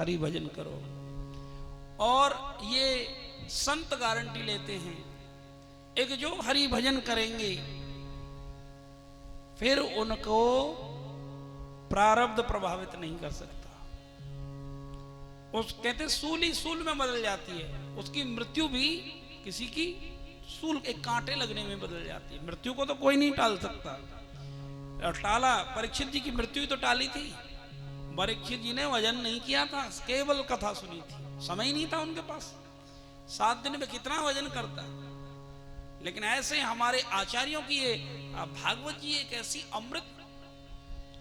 हरि भजन करो। और ये संत गारंटी लेते हैं, एक जो हरि भजन करेंगे फिर उनको प्रारब्ध प्रभावित नहीं कर सकता। उस कहते सूल ही सूल में बदल जाती है, उसकी मृत्यु भी किसी की सूल के कांटे लगने में बदल जाती है। मृत्यु को तो कोई नहीं टाल सकता। टाला, परीक्षित जी की मृत्यु तो टाली थी। परीक्षित जी ने वजन नहीं किया था, केवल कथा सुनी थी, समय नहीं था उनके पास। 7 दिन में कितना वजन करता। लेकिन ऐसे हमारे आचार्यों की ये भागवत जी एक ऐसी अमृत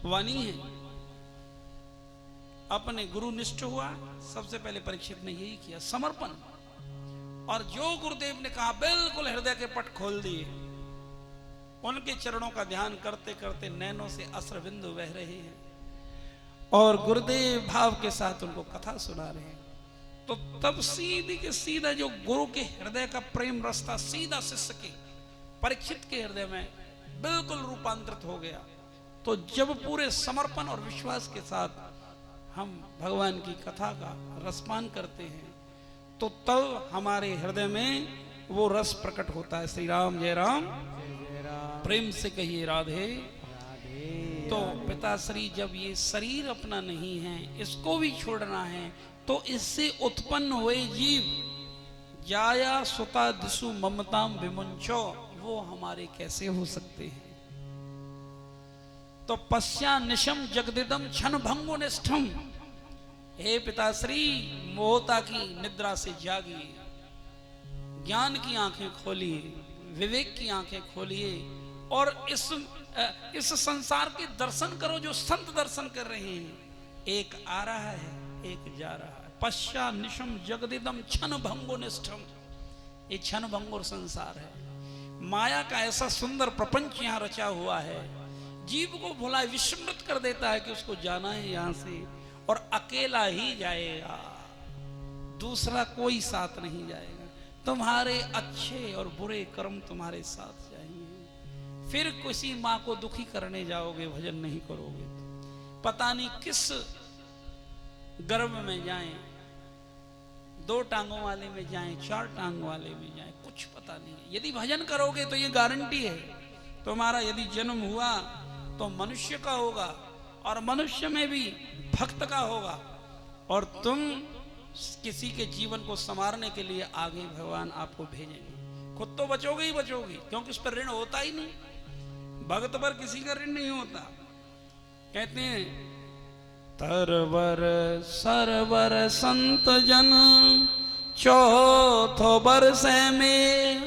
वाणी है। अपने गुरु निष्ठ हुआ, सबसे पहले परीक्षित ने यही किया, समर्पण। और जो गुरुदेव ने कहा बिल्कुल हृदय के पट खोल दिए। उनके चरणों का ध्यान करते करते नैनों से अश्रु बिंदु बह रहे हैं और गुरुदेव भाव के साथ उनको कथा सुना रहे हैं। तो तब सीधी के सीधा जो गुरु के हृदय का प्रेम रास्ता सीधा शिष्य के परीक्षित के हृदय में बिल्कुल रूपांतरित हो गया। तो जब पूरे समर्पण और विश्वास के साथ हम भगवान की कथा का रसपान करते हैं तो तब हमारे हृदय में वो रस प्रकट होता है। श्री राम जय राम, प्रेम से कहिए राधे। तो पिताश्री जब ये शरीर अपना नहीं है, इसको भी छोड़ना है, तो इससे उत्पन्न हुए जीव जाया सुता दिशु ममताम विमुंचो, वो हमारे कैसे हो सकते हैं। तो पश्या निशम जगदिदम क्षण भंगो निष्ठम। हे पिताश्री, मोहता की निद्रा से जागिए, ज्ञान की आंखें खोलिए, विवेक की आंखें खोलिए और इस संसार के दर्शन करो जो संत दर्शन कर रहे हैं। एक आ रहा है, एक जा रहा है। पश्चा निशम जगदिदम क्षण भंगो निष्ठम। ये क्षण भंगुर संसार है। माया का ऐसा सुंदर प्रपंच यहां रचा हुआ है, जीव को भुला विस्मृत कर देता है कि उसको जाना है यहां से, और अकेला ही जाएगा, दूसरा कोई साथ नहीं जाएगा। तुम्हारे अच्छे और बुरे कर्म तुम्हारे साथ जाएंगे। फिर किसी माँ को दुखी करने जाओगे, भजन नहीं करोगे तो पता नहीं किस गर्भ में जाएं, 2 टांगों वाले में जाएं, 4 टांग वाले में जाएं, कुछ पता नहीं। यदि भजन करोगे तो ये गारंटी है तुम्हारा यदि जन्म हुआ तो मनुष्य का होगा, और मनुष्य में भी भक्त का होगा, और तुम किसी के जीवन को संवारने के लिए आगे भगवान आपको भेजेंगे। खुद तो बचोगे ही बचोगे, क्योंकि उस पर ऋण होता ही नहीं। भक्त पर किसी का ऋण नहीं होता। कहते हैं तरवर सरवर संत जन चौथो बरस में,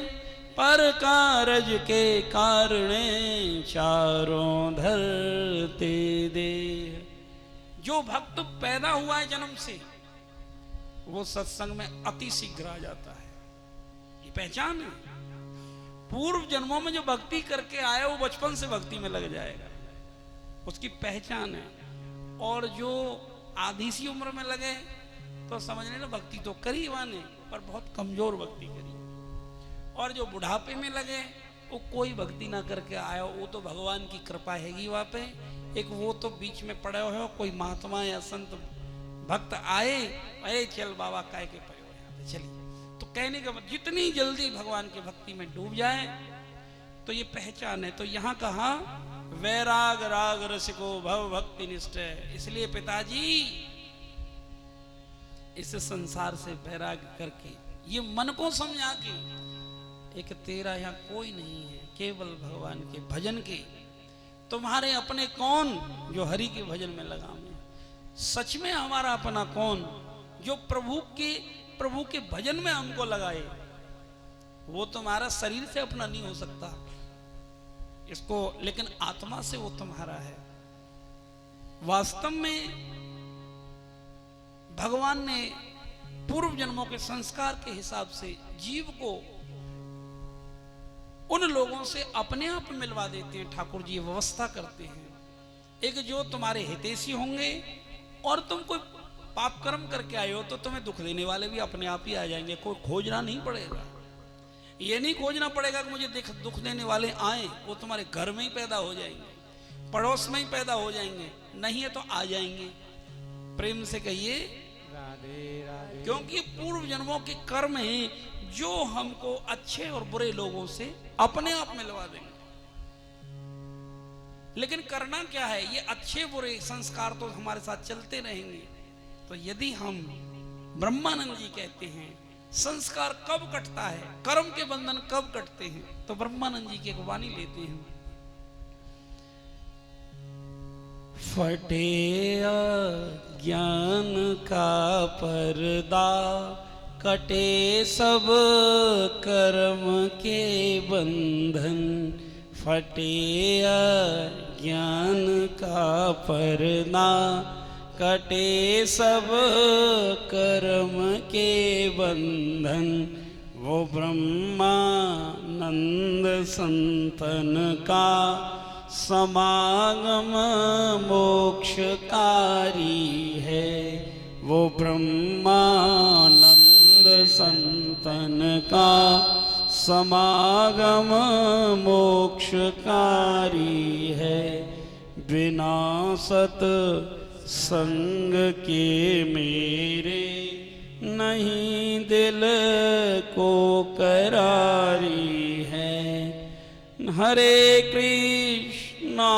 पर कारज के कारणे चारों धरते दे। जो भक्त पैदा हुआ है जन्म से, वो सत्संग में अति शीघ्र आ जाता है। ये पहचान है। पूर्व जन्मों में जो भक्ति करके आया वो बचपन से भक्ति में लग जाएगा, उसकी पहचान है। और जो आधी सी उम्र में लगे तो समझने ना भक्ति तो करी वाने, पर बहुत कमजोर भक्ति करी। और जो बुढ़ापे में लगे वो कोई भक्ति ना करके आया, वो तो भगवान की कृपा हैगी वहां पे। एक वो तो बीच में पड़े हो, कोई महात्मा या संत भक्त आए, अरे चल बाबा काय के पड़े हो यहाँ पे, चलिए। तो कहने का जितनी जल्दी भगवान की भक्ति में डूब जाए तो ये पहचान है। तो यहाँ कहा वैराग राग रसिको भव भक्ति निष्ठ। इसलिए पिताजी इस संसार से वैराग करके ये मन को समझा के, एक तेरा यहाँ कोई नहीं है, केवल भगवान के भजन के। तुम्हारे अपने कौन जो हरि के भजन में लगावे। सच में हमारा अपना कौन जो प्रभु के भजन में हमको लगाए। वो तुम्हारा शरीर से अपना नहीं हो सकता इसको, लेकिन आत्मा से वो तुम्हारा है। वास्तव में भगवान ने पूर्व जन्मों के संस्कार के हिसाब से जीव को उन लोगों से अपने आप मिलवा देते हैं। ठाकुर जी व्यवस्था करते हैं, एक जो तुम्हारे हितैषी होंगे, और तुम कोई पाप कर्म करके आए हो तो तुम्हें दुख देने वाले भी अपने आप ही आ जाएंगे। कोई खोजना नहीं पड़ेगा। ये नहीं खोजना पड़ेगा कि मुझे दुख देने वाले आए, वो तुम्हारे घर में ही पैदा हो जाएंगे, पड़ोस में ही पैदा हो जाएंगे, नहीं है तो आ जाएंगे। प्रेम से कहिए राधे राधे। क्योंकि पूर्व जन्मों के कर्म हैं जो हमको अच्छे और बुरे लोगों से अपने आप मिलवा देंगे। लेकिन करना क्या है, ये अच्छे बुरे संस्कार तो हमारे साथ चलते रहेंगे। तो यदि हम, ब्रह्मानंद जी कहते हैं, संस्कार कब कटता है, कर्म के बंधन कब कटते हैं, तो ब्रह्मानंद जी की एक वाणी लेते हैं। फटे ज्ञान का पर्दा, कटे सब कर्म के बंधन। फटे ज्ञान का पर्दा, कटे सब कर्म के बंधन। वो ब्रह्मानंद संतन का समागम मोक्षकारी है। वो ब्रह्मानंद संतन का समागम मोक्षकारी है। बिना सत संग के मेरे, नहीं दिल को करारी है। हरे कृष्णा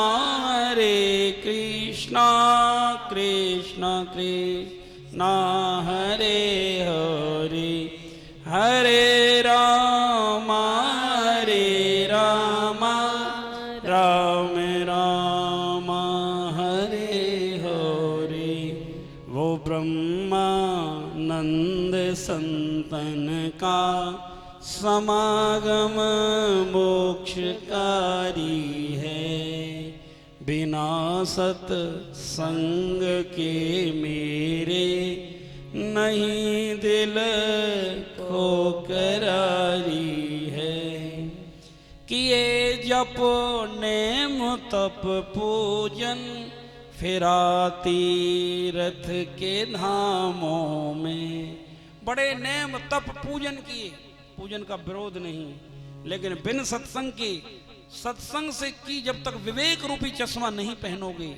कृष्णा कृष्णा हरे हरे, हरे राम राम राम हरे हरे। वो ब्रह्मानंद संतन का समागम मोक्षकारी है। बिना सत संग के मेरे, नहीं दिल को करारी है। किए जप नेम तप पूजन, फिरा तीर्थ के धामों में। बड़े नेम तप पूजन किए, पूजन का विरोध नहीं, लेकिन बिन सत्संग के, सत्संग से की जब तक विवेक रूपी चश्मा नहीं पहनोगे,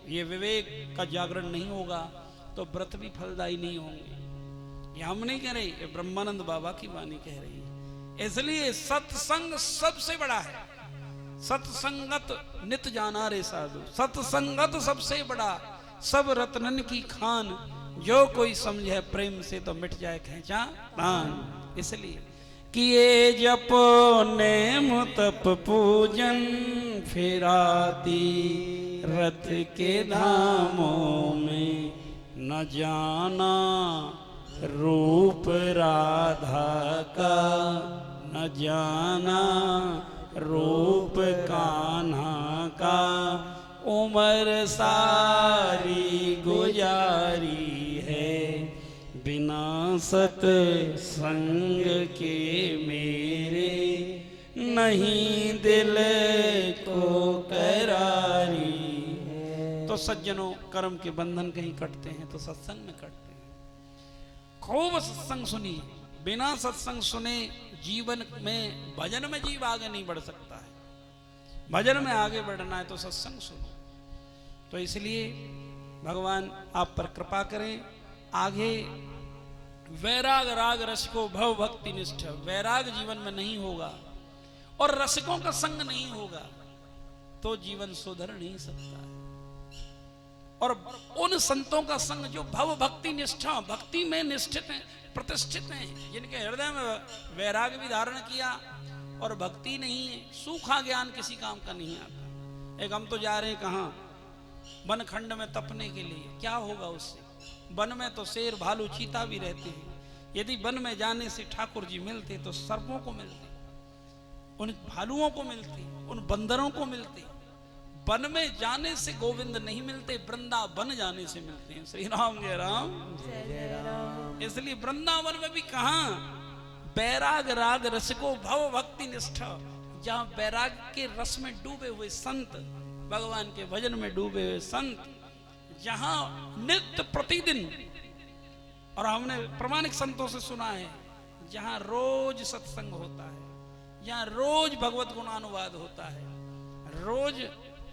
ये विवेक का जागरण नहीं होगा, तो व्रत भी फलदायी नहीं होंगे। ये हम नहीं कह रहे, ये ब्रह्मानंद बाबा की वाणी कह रही है। इसलिए सत्संग सबसे बड़ा है। सत्संगत नित जाना रे साधु, सत्संगत सबसे बड़ा। सब रत्नन की खान, जो कोई समझे प्रेम से तो मिट जाए खेचा प्राण। इसलिए किए जप नेम तप पूजन, फिराती रथ के धामों में। न जाना रूप राधा का, न जाना रूप कान्हा का। उम्र सारी गुजारी है, बिना सत संग के मेरे, नहीं दिल को करारी है। तो सज्जनों, कर्म के बंधन कहीं कटते हैं तो सत्संग में कटते हैं। खूब सत्संग सुनिए। बिना सत्संग सुने जीवन में, भजन में जीव आगे नहीं बढ़ सकता है। भजन में आगे बढ़ना है तो सत्संग सुनो। तो इसलिए भगवान आप पर कृपा करें। आगे वैराग राग रसिको भव भक्ति निष्ठ। वैराग जीवन में नहीं होगा और रसिकों का संग नहीं होगा तो जीवन सुधर नहीं सकता है। और उन संतों का संग जो भव भक्ति निष्ठा, भक्ति में निष्ठित हैं, प्रतिष्ठित हैं, जिनके हृदय में वैराग भी धारण किया और भक्ति नहीं है, सूखा ज्ञान किसी काम का नहीं आता। एक हम तो जा रहे हैं कहाँ, वन खंड में तपने के लिए, क्या होगा उससे? वन में तो शेर भालू चीता भी रहते हैं। यदि वन में जाने से ठाकुर जी मिलते तो सर्पों को मिलते, उन भालुओं को मिलते, उन बंदरों को मिलते। वन में जाने से गोविंद नहीं मिलते, वृंदावन जाने से मिलते हैं। श्री राम जय राम जय राम। इसलिए वृंदावन में भी कहाँ बैराग राग रसिको भव भक्ति निष्ठा, जहाँ बैराग के रस में डूबे हुए संत, भगवान के भजन में डूबे हुए संत, जहाँ नित्य प्रतिदिन, और हमने प्रमाणिक संतों से सुना है, जहाँ रोज सत्संग होता है, जहाँ रोज भगवत गुणानुवाद होता है, रोज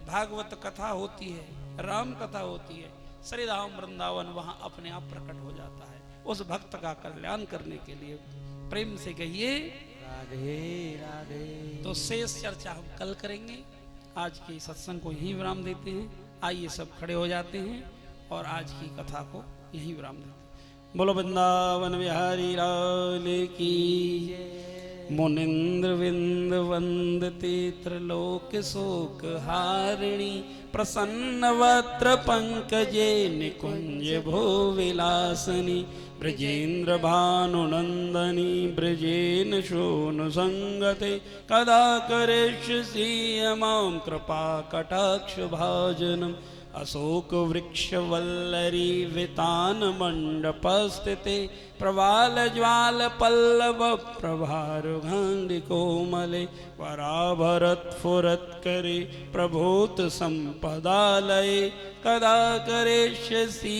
भागवत कथा होती है, राम कथा होती है, श्रीधाम वृंदावन वहां अपने आप प्रकट हो जाता है। उस भक्त का कल्याण करने के लिए प्रेम से कहिए राधे राधे। तो शेष चर्चा हम कल करेंगे। आज के सत्संग को यहीं विराम देते हैं। आइए सब खड़े हो जाते हैं और आज की कथा को यहीं विराम देते हैं। बोलो वृंदावन बिहारी लाल की। मुनिंद्र विंद वंदते त्रिलोक शोक हारिणी प्रसन्न वक्त्र पंकजे निकुंज भो विलासनी ब्रजेन्द्र भानुनंदनी ब्रजेन शोन संगते कदा करिष्यसि मां कृपा कटाक्ष भाजनम् अशोक वृक्ष वल्लरी वितान मंडपस्थिते प्रवाल ज्वाल पल्लव प्रभार घांडि कोमले वराभरत फुरत करे प्रभूत संपदालये कदा करिष्यसि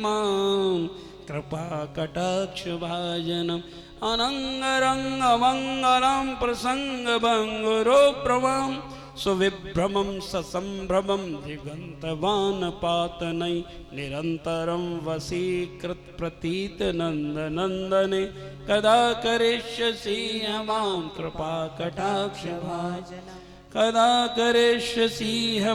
मां कृपा कटाक्ष भाजनम् अनंगरंग मंगलम प्रसंग भंगुरो प्रभम सुविभ्रमं ससंभ्रमं दिगंतवान पातनै निरंतरं वशीकृत प्रतीत नंद नंदने कदा करिष्यसि मां कृपा कटाक्ष भाजनम् कदा करिष्यसि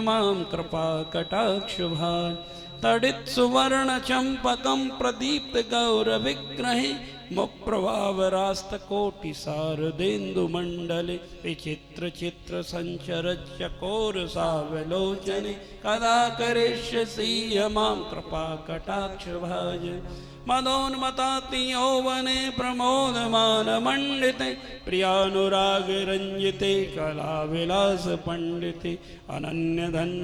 मां कृपा कटाक्ष भाजनम् तडित सुवर्ण चंपकं प्रदीप्त गौर विग्रहे मुप्रभावरास्त कोटि शारदेन्दु मंडले विचित्र चित्र संचर चकोर सावलोचने कदा करिष्यसि मां कृपा कटाक्ष भाजनम् मदोन्मताति यौवने प्रमोदमान मंडिते प्रियानुराग रंजिते कला विलास पंडिते अनन्य धन